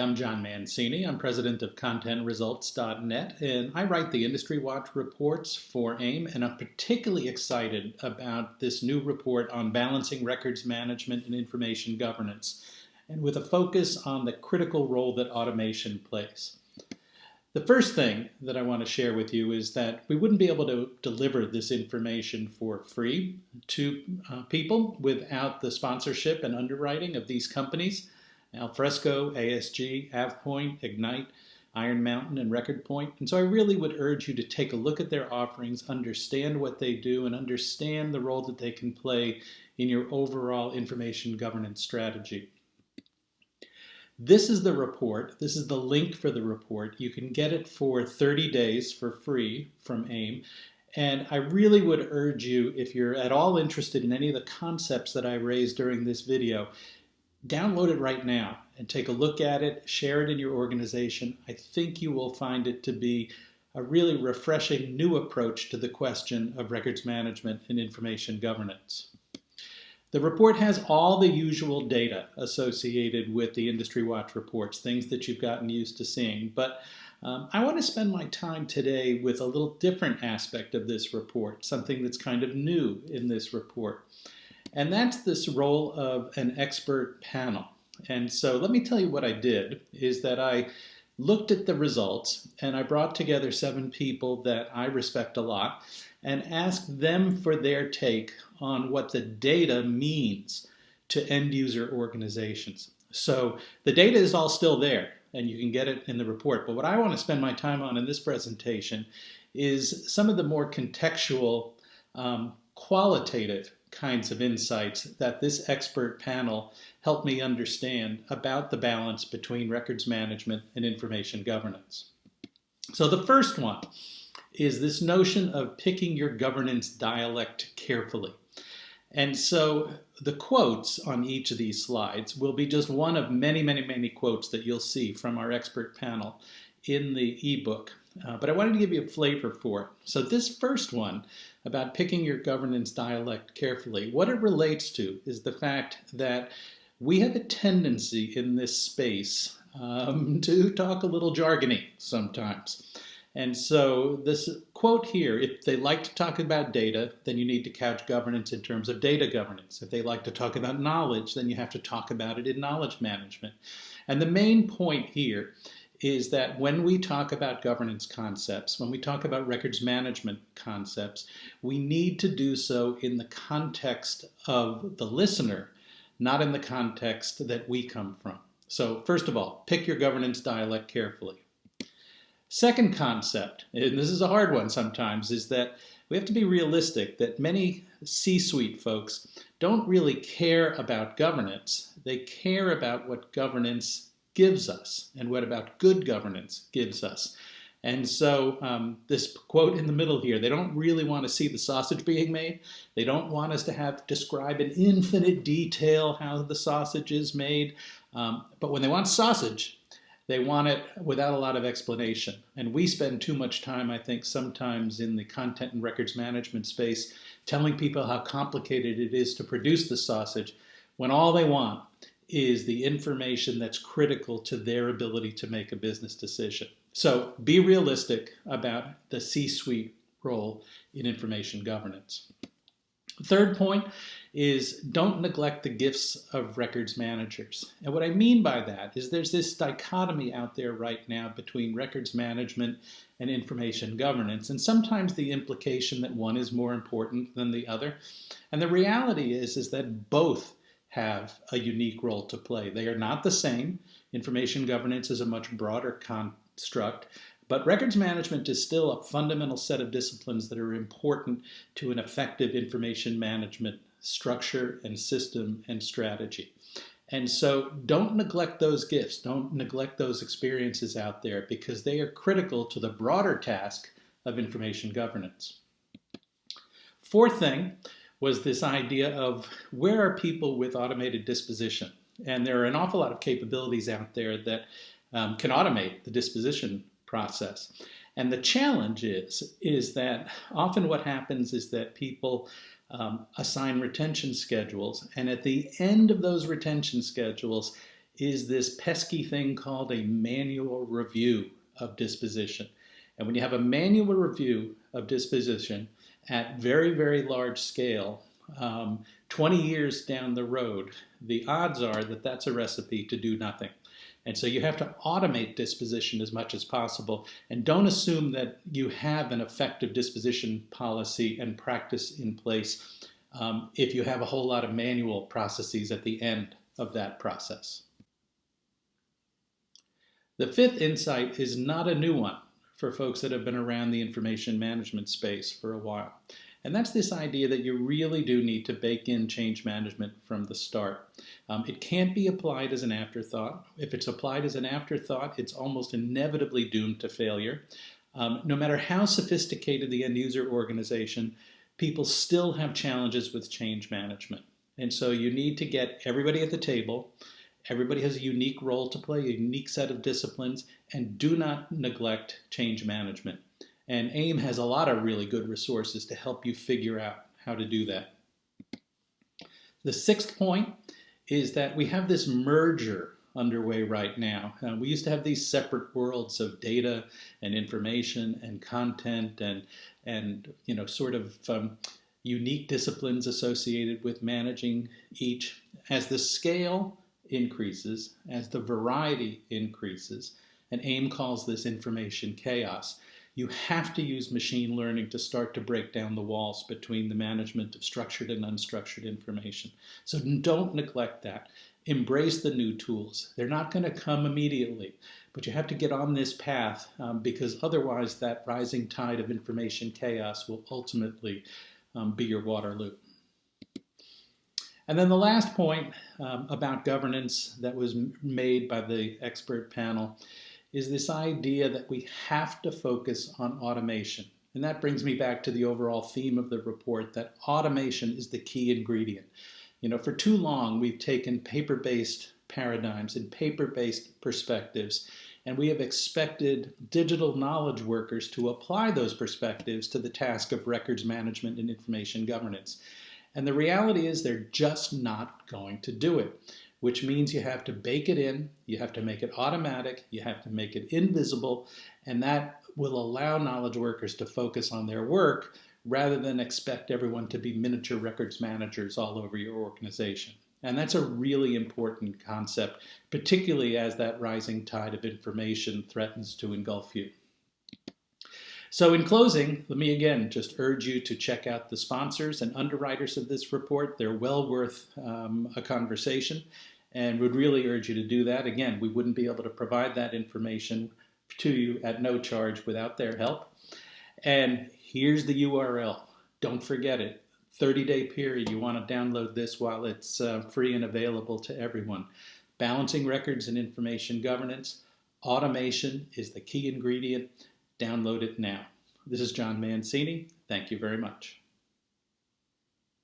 I'm John Mancini. I'm president of ContentResults.net, and I write the Industry Watch reports for AIIM, and I'm particularly excited about this new report on balancing records management and information governance, and with a focus on the critical role that automation plays. The first thing that I want to share with you is that we wouldn't be able to deliver this information for free to people without the sponsorship and underwriting of these companies: Alfresco, ASG, AvePoint, Ignite, Iron Mountain, and RecordPoint. And so I really would urge you to take a look at their offerings, understand what they do, and understand the role that they can play in your overall information governance strategy. This is the report. This is the link for the report. You can get it for 30 days for free from AIIM. And I really would urge you, if you're at all interested in any of the concepts that I raised during this video, download it right now and take a look at it, share it in your organization. I think you will find it to be a really refreshing new approach to the question of records management and information governance. The report has all the usual data associated with the Industry Watch reports, things that you've gotten used to seeing. But I want to spend my time today with a little different aspect of this report, something that's kind of new in this report. And that's this role of an expert panel. And so let me tell you what I did, is that I looked at the results and I brought together 7 people that I respect a lot and asked them for their take on what the data means to end user organizations. So the data is all still there and you can get it in the report. But what I want to spend my time on in this presentation is some of the more contextual, qualitative kinds of insights that this expert panel helped me understand about the balance between records management and information governance. So the first one is this notion of picking your governance dialect carefully. And so the quotes on each of these slides will be just one of many, many, many quotes that you'll see from our expert panel in the ebook. But I wanted to give you a flavor for it. So this first one about picking your governance dialect carefully, what it relates to is the fact that we have a tendency in this space to talk a little jargony sometimes. And so this quote here, if they like to talk about data, then you need to couch governance in terms of data governance. If they like to talk about knowledge, then you have to talk about it in knowledge management. And the main point here is that when we talk about governance concepts, when we talk about records management concepts, we need to do so in the context of the listener, not in the context that we come from. So first of all, pick your governance dialect carefully. Second concept, and this is a hard one sometimes, is that we have to be realistic that many C-suite folks don't really care about governance. They care about what governance gives us and what about good governance gives us. And so this quote in the middle here, they don't really want to see the sausage being made. They don't want us to describe in infinite detail how the sausage is made. But when they want sausage, they want it without a lot of explanation. And we spend too much time, I think, sometimes in the content and records management space telling people how complicated it is to produce the sausage when all they want is the information that's critical to their ability to make a business decision. So be realistic about the C-suite role in information governance. Third point is don't neglect the gifts of records managers. And what I mean by that is there's this dichotomy out there right now between records management and information governance, and sometimes the implication that one is more important than the other. And the reality is that both have a unique role to play. They are not the same. Information governance is a much broader construct, but records management is still a fundamental set of disciplines that are important to an effective information management structure and system and strategy. And so don't neglect those gifts, don't neglect those experiences out there, because they are critical to the broader task of information governance. Fourth thing was this idea of where are people with automated disposition? And there are an awful lot of capabilities out there that can automate the disposition process. And the challenge is that often what happens is that people assign retention schedules, and at the end of those retention schedules is this pesky thing called a manual review of disposition. And when you have a manual review of disposition at very, very large scale, 20 years down the road, the odds are that that's a recipe to do nothing. And so you have to automate disposition as much as possible, and don't assume that you have an effective disposition policy and practice in place if you have a whole lot of manual processes at the end of that process. The fifth insight is not a new one for folks that have been around the information management space for a while. And that's this idea that you really do need to bake in change management from the start. It can't be applied as an afterthought. If it's applied as an afterthought, it's almost inevitably doomed to failure. No matter how sophisticated the end user organization, people still have challenges with change management. And so you need to get everybody at the table. Everybody has a unique role to play, a unique set of disciplines, and do not neglect change management. And AIIM has a lot of really good resources to help you figure out how to do that. The sixth point is that we have this merger underway right now. We used to have these separate worlds of data and information and content and sort of unique disciplines associated with managing each. As the scale increases, as the variety increases, and AIIM calls this information chaos, you have to use machine learning to start to break down the walls between the management of structured and unstructured information. So don't neglect that. Embrace the new tools. They're not going to come immediately, but you have to get on this path because otherwise that rising tide of information chaos will ultimately be your Waterloo. And then the last point about governance that was made by the expert panel is this idea that we have to focus on automation. And that brings me back to the overall theme of the report, that automation is the key ingredient. For too long, we've taken paper-based paradigms and paper-based perspectives, and we have expected digital knowledge workers to apply those perspectives to the task of records management and information governance. And the reality is they're just not going to do it, which means you have to bake it in, you have to make it automatic, you have to make it invisible, and that will allow knowledge workers to focus on their work rather than expect everyone to be miniature records managers all over your organization. And that's a really important concept, particularly as that rising tide of information threatens to engulf you. So in closing, let me again just urge you to check out the sponsors and underwriters of this report. They're well worth a conversation, and would really urge you to do that. Again, we wouldn't be able to provide that information to you at no charge without their help. And here's the URL. Don't forget it. 30-day period. You want to download this while it's free and available to everyone. Balancing records and information governance. Automation is the key ingredient. Download it now. This is John Mancini. Thank you very much.